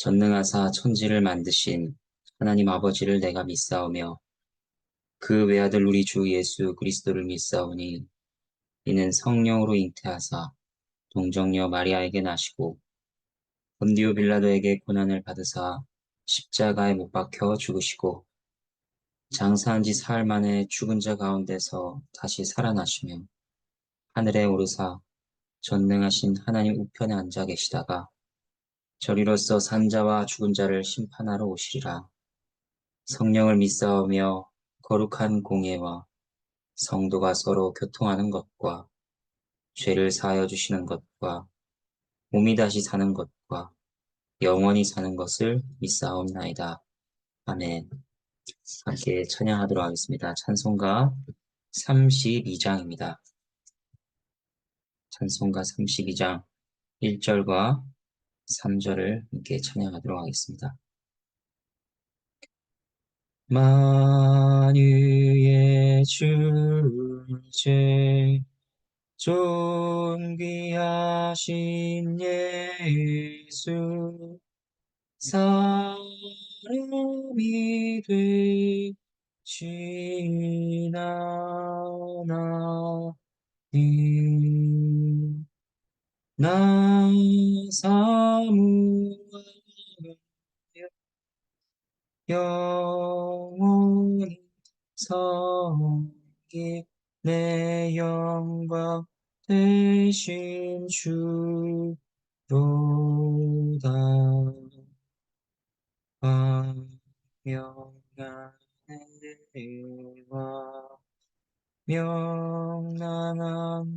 전능하사 천지를 만드신 하나님 아버지를 내가 믿사오며 그 외아들 우리 주 예수 그리스도를 믿사오니 이는 성령으로 잉태하사 동정녀 마리아에게 나시고 본디오 빌라도에게 고난을 받으사 십자가에 못 박혀 죽으시고 장사한 지 사흘 만에 죽은 자 가운데서 다시 살아나시며 하늘에 오르사 전능하신 하나님 우편에 앉아 계시다가 저리로서 산자와 죽은 자를 심판하러 오시리라. 성령을 믿사오며 거룩한 공예와 성도가 서로 교통하는 것과 죄를 사하여 주시는 것과 몸이 다시 사는 것과 영원히 사는 것을 믿사옵나이다. 아멘. 함께 찬양하도록 하겠습니다. 찬송가 32장입니다. 찬송가 32장 1절과 3절을 함께 찬양하도록 하겠습니다. 만유의 주제 존귀하신 예수 사람이 되시나니 나 사무하여 영원히 섬기 내 영광 되신 주로다. 광명한 해와 명랑한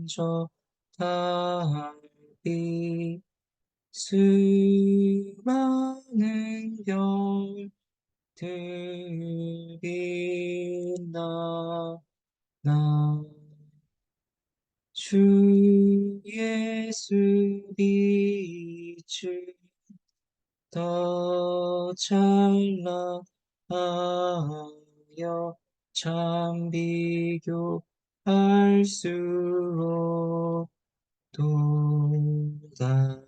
저 달빛 수많은 별들 빛나 나 주 예수 빛을 더 찬란하여 참 비교할수록 도다.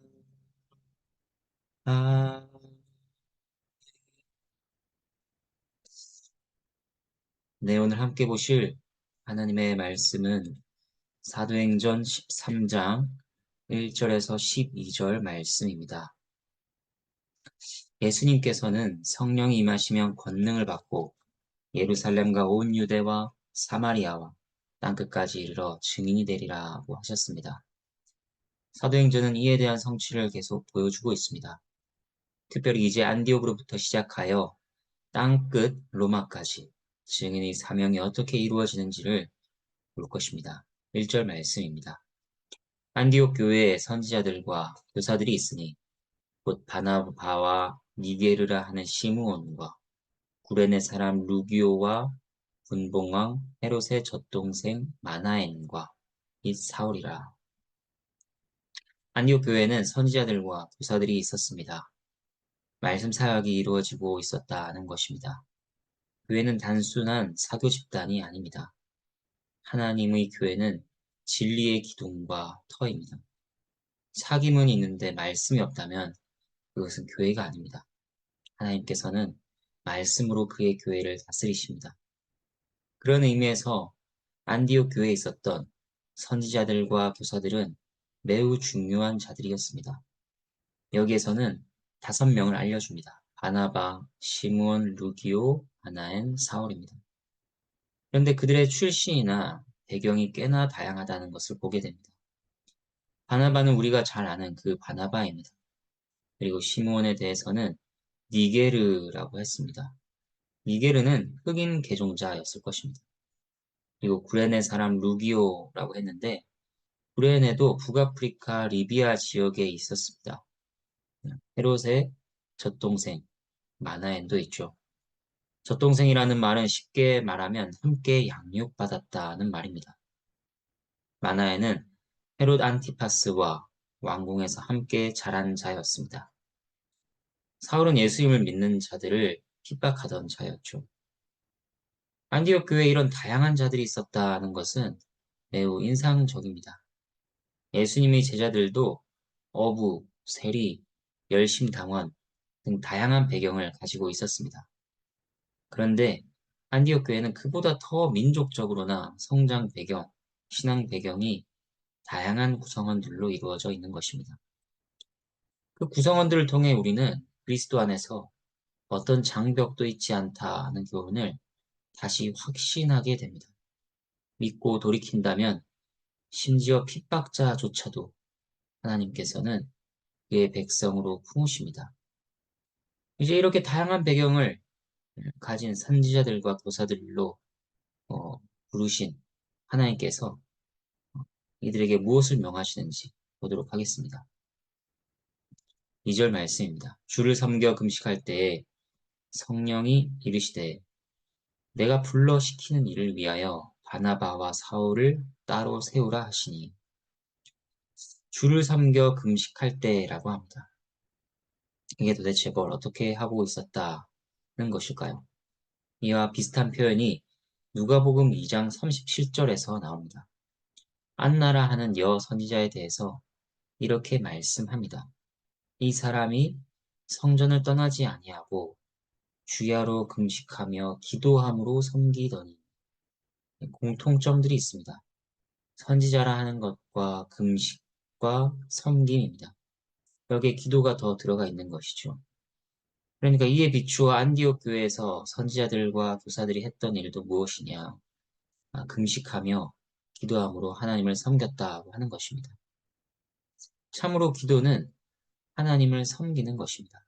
네, 오늘 함께 보실 하나님의 말씀은 사도행전 13장 1절에서 12절 말씀입니다. 예수님께서는 성령이 임하시면 권능을 받고 예루살렘과 온 유대와 사마리아와 땅끝까지 이르러 증인이 되리라고 하셨습니다. 사도행전은 이에 대한 성취를 계속 보여주고 있습니다. 특별히 이제 안디옥으로부터 시작하여 땅끝 로마까지 증인의 사명이 어떻게 이루어지는지를 볼 것입니다. 1절 말씀입니다. 안디옥 교회에 선지자들과 교사들이 있으니 곧 바나바와 니게르라 하는 시므온과 구레네 사람 루기오와 분봉왕 헤롯의 젖동생 마나엔과 이 사울이라. 안디옥 교회에는 선지자들과 교사들이 있었습니다. 말씀 사역이 이루어지고 있었다는 것입니다. 교회는 단순한 사교 집단이 아닙니다. 하나님의 교회는 진리의 기둥과 터입니다. 사귐은 있는데 말씀이 없다면 그것은 교회가 아닙니다. 하나님께서는 말씀으로 그의 교회를 다스리십니다. 그런 의미에서 안디옥 교회에 있었던 선지자들과 교사들은 매우 중요한 자들이었습니다. 여기에서는 5명을 알려줍니다. 바나바, 시므온, 루기오, 바나엔, 사울입니다. 그런데 그들의 출신이나 배경이 꽤나 다양하다는 것을 보게 됩니다. 바나바는 우리가 잘 아는 그 바나바입니다. 그리고 시므온에 대해서는 니게르라고 했습니다. 니게르는 흑인 개종자였을 것입니다. 그리고 구레네 사람 루기오라고 했는데 구레네도 북아프리카 리비아 지역에 있었습니다. 헤롯의 젖동생 마나엔도 있죠. 젖동생이라는 말은 쉽게 말하면 함께 양육받았다는 말입니다. 마나엔은 헤롯 안티파스와 왕궁에서 함께 자란 자였습니다. 사울은 예수님을 믿는 자들을 핍박하던 자였죠. 안디옥 교회에 이런 다양한 자들이 있었다는 것은 매우 인상적입니다. 예수님의 제자들도 어부, 세리, 열심당원, 등 다양한 배경을 가지고 있었습니다. 그런데 안디옥 교회는 그보다 더 민족적으로나 성장 배경, 신앙 배경이 다양한 구성원들로 이루어져 있는 것입니다. 그 구성원들을 통해 우리는 그리스도 안에서 어떤 장벽도 있지 않다는 교훈을 다시 확신하게 됩니다. 믿고 돌이킨다면 심지어 핍박자조차도 하나님께서는 그의 백성으로 품으십니다. 이제 이렇게 다양한 배경을 가진 선지자들과 교사들로 부르신 하나님께서 이들에게 무엇을 명하시는지 보도록 하겠습니다. 2절 말씀입니다. 주를 섬겨 금식할 때에 성령이 이르시되 내가 불러 시키는 일을 위하여 바나바와 사울을 따로 세우라 하시니 주를 섬겨 금식할 때라고 합니다. 이게 도대체 뭘 어떻게 하고 있었다는 것일까요? 이와 비슷한 표현이 누가복음 2장 37절에서 나옵니다. 안나라 하는 여 선지자에 대해서 이렇게 말씀합니다. 이 사람이 성전을 떠나지 아니하고 주야로 금식하며 기도함으로 섬기더니 공통점들이 있습니다. 선지자라 하는 것과 금식과 섬김입니다. 여기에 기도가 더 들어가 있는 것이죠. 그러니까 이에 비추어 안디옥 교회에서 선지자들과 교사들이 했던 일도 무엇이냐? 금식하며 기도함으로 하나님을 섬겼다고 하는 것입니다. 참으로 기도는 하나님을 섬기는 것입니다.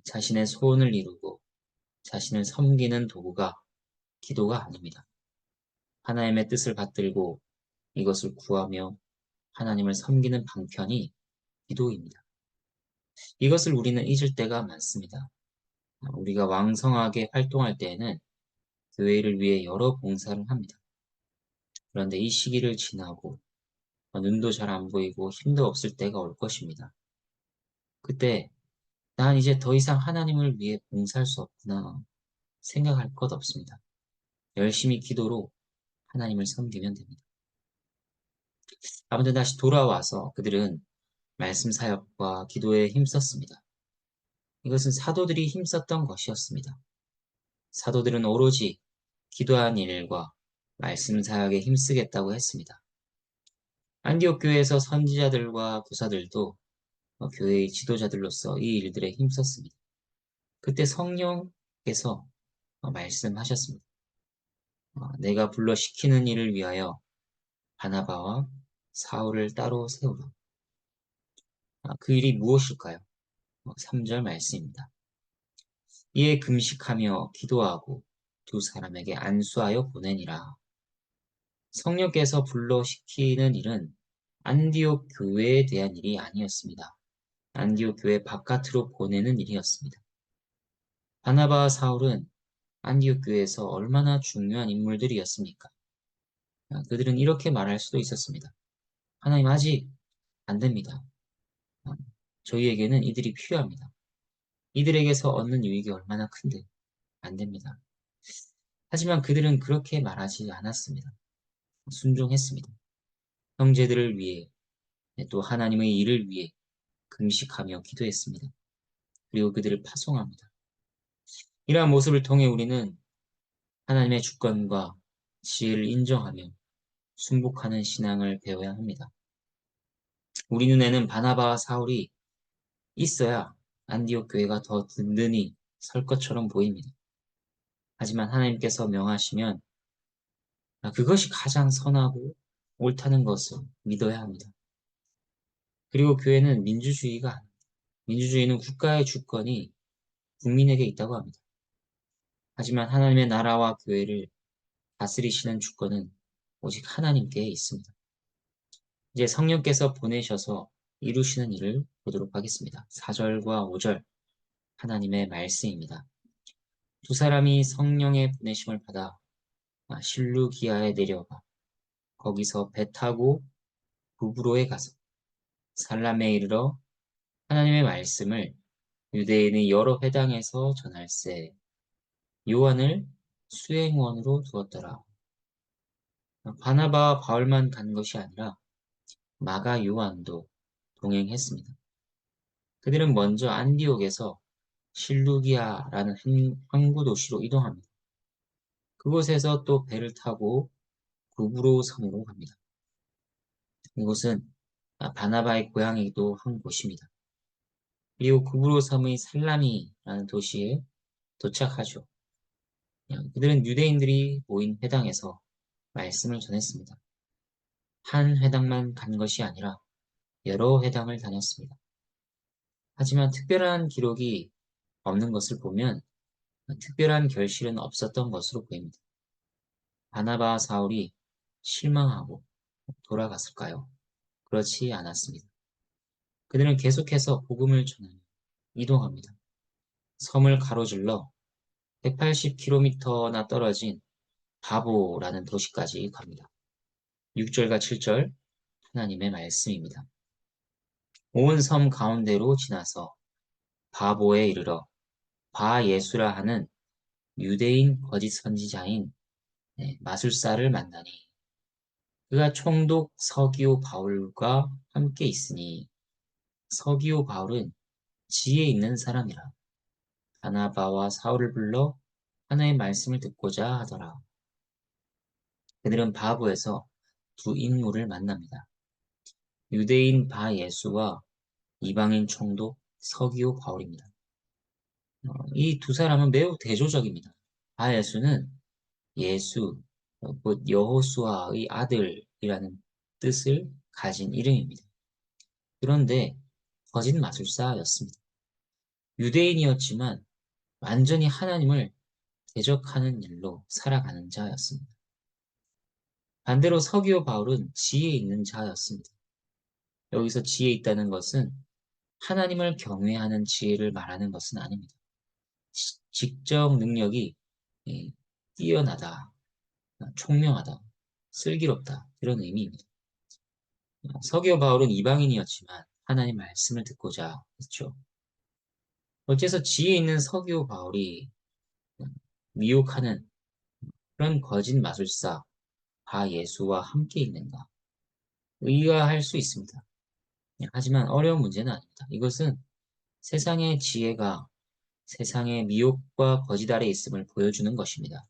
자신의 소원을 이루고 자신을 섬기는 도구가 기도가 아닙니다. 하나님의 뜻을 받들고 이것을 구하며 하나님을 섬기는 방편이 기도입니다. 이것을 우리는 잊을 때가 많습니다. 우리가 왕성하게 활동할 때에는 교회를 위해 여러 봉사를 합니다. 그런데 이 시기를 지나고 눈도 잘 안 보이고 힘도 없을 때가 올 것입니다. 그때 난 이제 더 이상 하나님을 위해 봉사할 수 없구나 생각할 것 없습니다. 열심히 기도로 하나님을 섬기면 됩니다. 아무튼 다시 돌아와서 그들은 말씀 사역과 기도에 힘썼습니다. 이것은 사도들이 힘썼던 것이었습니다. 사도들은 오로지 기도한 일과 말씀 사역에 힘쓰겠다고 했습니다. 안디옥 교회에서 선지자들과 교사들도 교회의 지도자들로서 이 일들에 힘썼습니다. 그때 성령께서 말씀하셨습니다. 내가 불러 시키는 일을 위하여 바나바와 사울을 따로 세우라. 그 일이 무엇일까요? 3절 말씀입니다. 이에 금식하며 기도하고 두 사람에게 안수하여 보내니라. 성령께서 불러 시키는 일은 안디옥 교회에 대한 일이 아니었습니다. 안디옥 교회 바깥으로 보내는 일이었습니다. 바나바와 사울은 안디옥 교회에서 얼마나 중요한 인물들이었습니까? 그들은 이렇게 말할 수도 있었습니다. 하나님 아직 안 됩니다. 저희에게는 이들이 필요합니다. 이들에게서 얻는 유익이 얼마나 큰데 안 됩니다. 하지만 그들은 그렇게 말하지 않았습니다. 순종했습니다. 형제들을 위해 또 하나님의 일을 위해 금식하며 기도했습니다. 그리고 그들을 파송합니다. 이러한 모습을 통해 우리는 하나님의 주권과 지혜를 인정하며 순복하는 신앙을 배워야 합니다. 우리 눈에는 바나바와 사울이 있어야 안디옥 교회가 더 든든히 설 것처럼 보입니다. 하지만 하나님께서 명하시면 그것이 가장 선하고 옳다는 것을 믿어야 합니다. 그리고 교회는 민주주의가 아닙니다. 민주주의는 국가의 주권이 국민에게 있다고 합니다. 하지만 하나님의 나라와 교회를 다스리시는 주권은 오직 하나님께 있습니다. 이제 성령께서 보내셔서 이루시는 일을 보도록 하겠습니다. 4절과 5절 하나님의 말씀입니다. 두 사람이 성령의 보내심을 받아 실루기아에 내려가 거기서 배 타고 부브로에 가서 살람에 이르러 하나님의 말씀을 유대인의 여러 회당에서 전할세 요한을 수행원으로 두었더라. 바나바와 바울만 간 것이 아니라 마가 요한도 동행했습니다. 그들은 먼저 안디옥에서 실루기아라는 항구 도시로 이동합니다. 그곳에서 또 배를 타고 구브로 섬으로 갑니다. 이곳은 바나바의 고향이기도 한 곳입니다. 그리고 구브로 섬의 살라미라는 도시에 도착하죠. 그들은 유대인들이 모인 회당에서 말씀을 전했습니다. 한 회당만 간 것이 아니라 여러 회당을 다녔습니다. 하지만 특별한 기록이 없는 것을 보면 특별한 결실은 없었던 것으로 보입니다. 바나바와 사울이 실망하고 돌아갔을까요? 그렇지 않았습니다. 그들은 계속해서 복음을 전하며 이동합니다. 섬을 가로질러 180km나 떨어진 바보라는 도시까지 갑니다. 6절과 7절 하나님의 말씀입니다. 온 섬 가운데로 지나서 바보에 이르러 바 예수라 하는 유대인 거짓 선지자인 마술사를 만나니 그가 총독 서기오 바울과 함께 있으니 서기오 바울은 지혜 있는 사람이라 바나바와 사울을 불러 하나의 말씀을 듣고자 하더라. 그들은 바보에서 두 인물을 만납니다. 유대인 바 예수와 이방인 총독 서기오 바울입니다. 이 두 사람은 매우 대조적입니다. 바 예수는 예수, 곧 여호수아의 아들이라는 뜻을 가진 이름입니다. 그런데 거짓 마술사였습니다. 유대인이었지만 완전히 하나님을 대적하는 일로 살아가는 자였습니다. 반대로 서기오 바울은 지혜 있는 자였습니다. 여기서 지혜 있다는 것은 하나님을 경외하는 지혜를 말하는 것은 아닙니다. 직접 능력이 예, 뛰어나다, 총명하다, 슬기롭다 이런 의미입니다. 서기오 바울은 이방인이었지만 하나님 말씀을 듣고자 했죠. 어째서 지혜 있는 서기오 바울이 미혹하는 그런 거짓 마술사 바 예수와 함께 있는가? 의아할 수 있습니다. 하지만 어려운 문제는 아닙니다. 이것은 세상의 지혜가 세상의 미혹과 거짓 아래 있음을 보여주는 것입니다.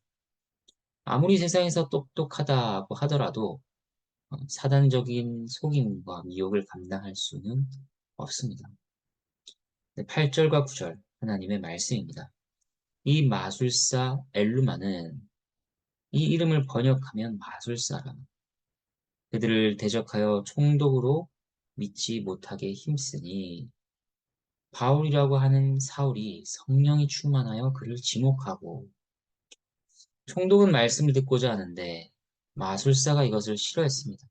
아무리 세상에서 똑똑하다고 하더라도 사단적인 속임과 미혹을 감당할 수는 없습니다. 8절과 9절 하나님의 말씀입니다. 이 마술사 엘루마는 이 이름을 번역하면 마술사라. 그들을 대적하여 총독으로 믿지 못하게 힘쓰니 바울이라고 하는 사울이 성령이 충만하여 그를 지목하고 총독은 말씀을 듣고자 하는데 마술사가 이것을 싫어했습니다.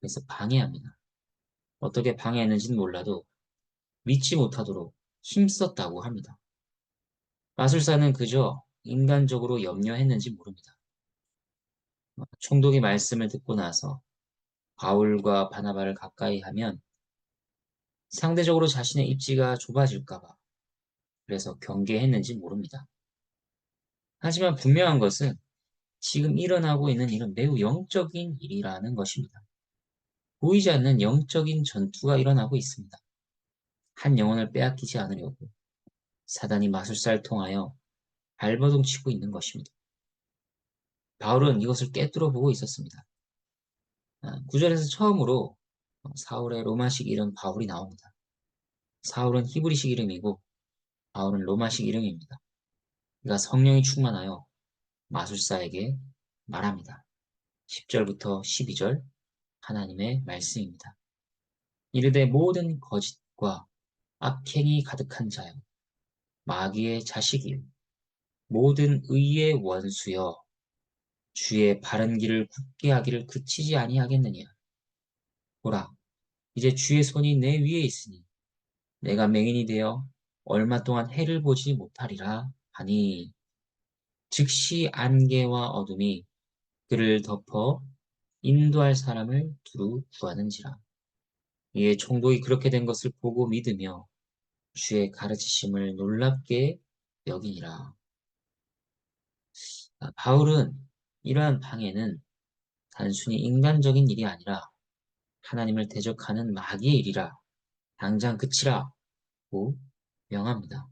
그래서 방해합니다. 어떻게 방해했는지는 몰라도 믿지 못하도록 힘썼다고 합니다. 마술사는 그저 인간적으로 염려했는지 모릅니다. 총독이 말씀을 듣고 나서 바울과 바나바를 가까이 하면 상대적으로 자신의 입지가 좁아질까봐 그래서 경계했는지 모릅니다. 하지만 분명한 것은 지금 일어나고 있는 일은 매우 영적인 일이라는 것입니다. 보이지 않는 영적인 전투가 일어나고 있습니다. 한 영혼을 빼앗기지 않으려고 사단이 마술사를 통하여 발버둥 치고 있는 것입니다. 바울은 이것을 꿰뚫어 보고 있었습니다. 9절에서 처음으로 사울의 로마식 이름 바울이 나옵니다. 사울은 히브리식 이름이고 바울은 로마식 이름입니다. 그가 성령이 충만하여 마술사에게 말합니다. 10절부터 12절 하나님의 말씀입니다. 이르되 모든 거짓과 악행이 가득한 자여 마귀의 자식이요 모든 의의 원수여 주의 바른 길을 굳게 하기를 그치지 아니하겠느냐. 보라 이제 주의 손이 내 위에 있으니 내가 맹인이 되어 얼마 동안 해를 보지 못하리라 하니 즉시 안개와 어둠이 그를 덮어 인도할 사람을 두루 구하는지라. 이에 총독이 그렇게 된 것을 보고 믿으며 주의 가르치심을 놀랍게 여기니라. 바울은 이러한 방해는 단순히 인간적인 일이 아니라 하나님을 대적하는 마귀의 일이라 당장 그치라 받고 명합니다.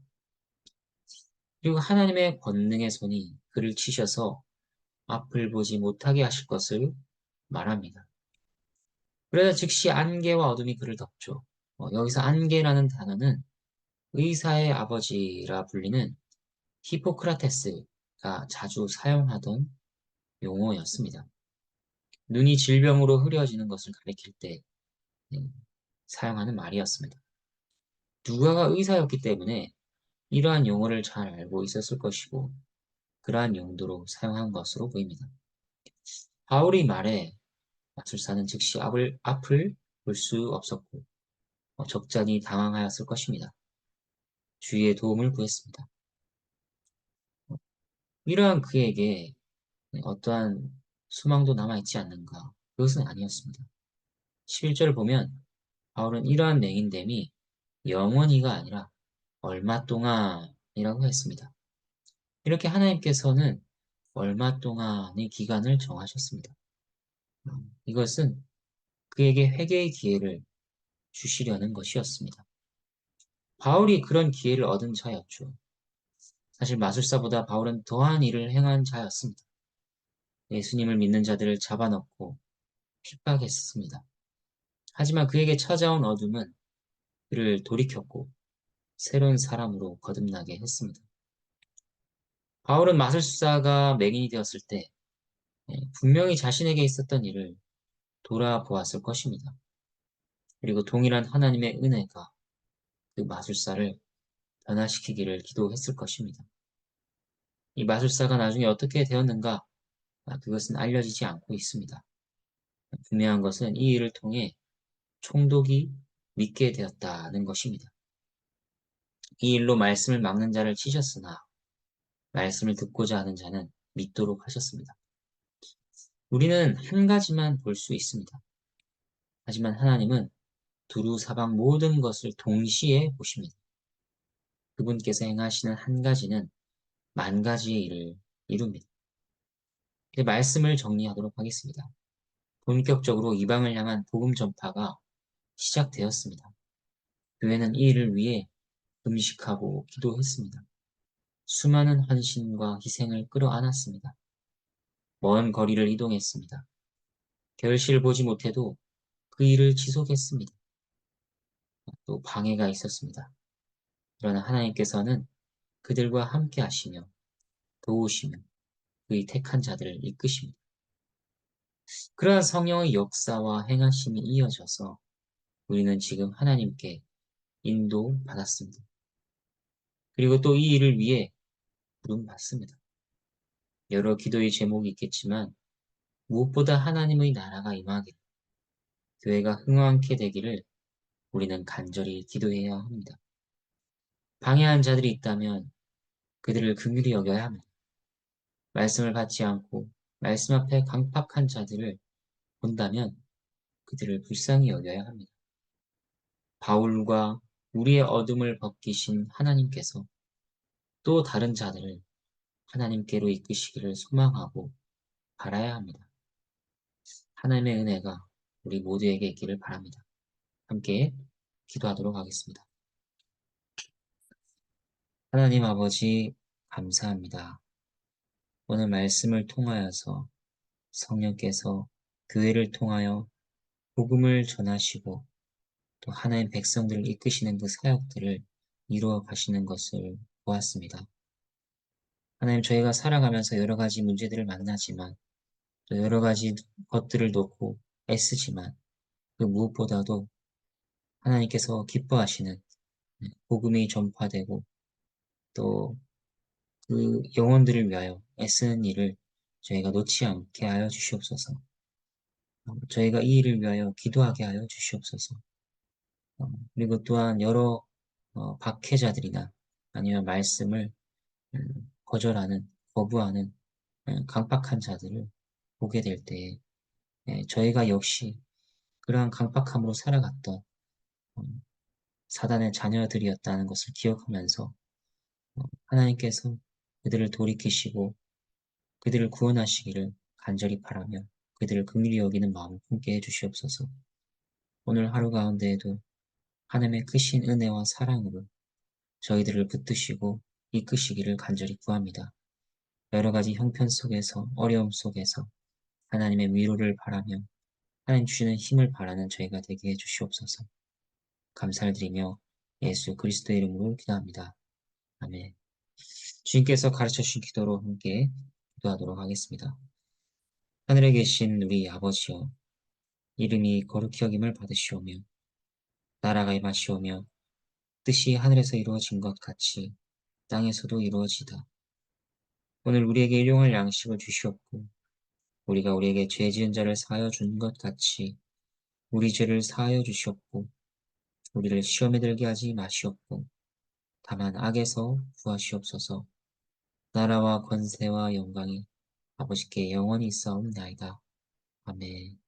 그리고 하나님의 권능의 손이 그를 치셔서 앞을 보지 못하게 하실 것을 말합니다. 그러자 즉시 안개와 어둠이 그를 덮죠. 여기서 안개라는 단어는 의사의 아버지라 불리는 히포크라테스가 자주 사용하던 용어였습니다. 눈이 질병으로 흐려지는 것을 가리킬 때 사용하는 말이었습니다. 누가가 의사였기 때문에 이러한 용어를 잘 알고 있었을 것이고 그러한 용도로 사용한 것으로 보입니다. 바울이 말해 마술사는 즉시 앞을 볼 수 없었고 적잖이 당황하였을 것입니다. 주위의 도움을 구했습니다. 이러한 그에게 어떠한 소망도 남아있지 않는가? 그것은 아니었습니다. 11절을 보면 바울은 이러한 맹인됨이 영원히가 아니라 얼마 동안이라고 했습니다. 이렇게 하나님께서는 얼마 동안의 기간을 정하셨습니다. 이것은 그에게 회개의 기회를 주시려는 것이었습니다. 바울이 그런 기회를 얻은 자였죠. 사실 마술사보다 바울은 더한 일을 행한 자였습니다. 예수님을 믿는 자들을 잡아넣고 핍박했습니다. 하지만 그에게 찾아온 어둠은 그를 돌이켰고 새로운 사람으로 거듭나게 했습니다. 바울은 마술사가 맹인이 되었을 때 분명히 자신에게 있었던 일을 돌아보았을 것입니다. 그리고 동일한 하나님의 은혜가 그 마술사를 변화시키기를 기도했을 것입니다. 이 마술사가 나중에 어떻게 되었는가? 그것은 알려지지 않고 있습니다. 분명한 것은 이 일을 통해 총독이 믿게 되었다는 것입니다. 이 일로 말씀을 막는 자를 치셨으나 말씀을 듣고자 하는 자는 믿도록 하셨습니다. 우리는 한 가지만 볼 수 있습니다. 하지만 하나님은 두루 사방 모든 것을 동시에 보십니다. 그분께서 행하시는 한 가지는 만 가지의 일을 이룹니다. 이제 말씀을 정리하도록 하겠습니다. 본격적으로 이방을 향한 복음 전파가 시작되었습니다. 교회는 이 일을 위해 금식하고 기도했습니다. 수많은 헌신과 희생을 끌어안았습니다. 먼 거리를 이동했습니다. 결실을 보지 못해도 그 일을 지속했습니다. 또 방해가 있었습니다. 그러나 하나님께서는 그들과 함께 하시며 도우시며 그의 택한 자들을 이끄십니다. 그러한 성령의 역사와 행하심이 이어져서 우리는 지금 하나님께 인도받았습니다. 그리고 또 이 일을 위해 부름받습니다. 여러 기도의 제목이 있겠지만 무엇보다 하나님의 나라가 임하기를, 교회가 흥왕케 되기를 우리는 간절히 기도해야 합니다. 방해한 자들이 있다면 그들을 긍휼히 여겨야 합니다. 말씀을 받지 않고 말씀 앞에 강팍한 자들을 본다면 그들을 불쌍히 여겨야 합니다. 바울과 우리의 어둠을 벗기신 하나님께서 또 다른 자들을 하나님께로 이끄시기를 소망하고 바라야 합니다. 하나님의 은혜가 우리 모두에게 있기를 바랍니다. 함께 기도하도록 하겠습니다. 하나님 아버지, 감사합니다. 오늘 말씀을 통하여서 성령께서 교회를 통하여 복음을 전하시고 또 하나님 백성들을 이끄시는 그 사역들을 이루어 가시는 것을 보았습니다. 하나님, 저희가 살아가면서 여러 가지 문제들을 만나지만 또 여러 가지 것들을 놓고 애쓰지만 그 무엇보다도 하나님께서 기뻐하시는 복음이 전파되고 또 그 영혼들을 위하여 애쓰는 일을 저희가 놓지 않게 하여 주시옵소서. 저희가 이 일을 위하여 기도하게 하여 주시옵소서. 그리고 또한 여러 박해자들이나 아니면 말씀을 거절하는, 거부하는 강박한 자들을 보게 될 때에 저희가 역시 그러한 강박함으로 살아갔던 사단의 자녀들이었다는 것을 기억하면서 하나님께서 그들을 돌이키시고 그들을 구원하시기를 간절히 바라며 그들을 긍휼히 여기는 마음을 품게 해주시옵소서. 오늘 하루 가운데에도 하나님의 크신 은혜와 사랑으로 저희들을 붙드시고 이끄시기를 간절히 구합니다. 여러 가지 형편 속에서 어려움 속에서 하나님의 위로를 바라며 하나님 주시는 힘을 바라는 저희가 되게 해 주시옵소서. 감사를 드리며 예수 그리스도의 이름으로 기도합니다. 아멘. 주님께서 가르쳐 주신 기도로 함께 기도하도록 하겠습니다. 하늘에 계신 우리 아버지여, 이름이 거룩히 여김을 받으시오며 나라가 임하시오며 뜻이 하늘에서 이루어진 것 같이 땅에서도 이루어지다. 오늘 우리에게 일용할 양식을 주시옵고 우리가 우리에게 죄 지은 자를 사하여 준 것 같이 우리 죄를 사하여 주시옵고 우리를 시험에 들게 하지 마시옵고 다만 악에서 구하시옵소서. 나라와 권세와 영광이 아버지께 영원히 있사옵나이다. 아멘.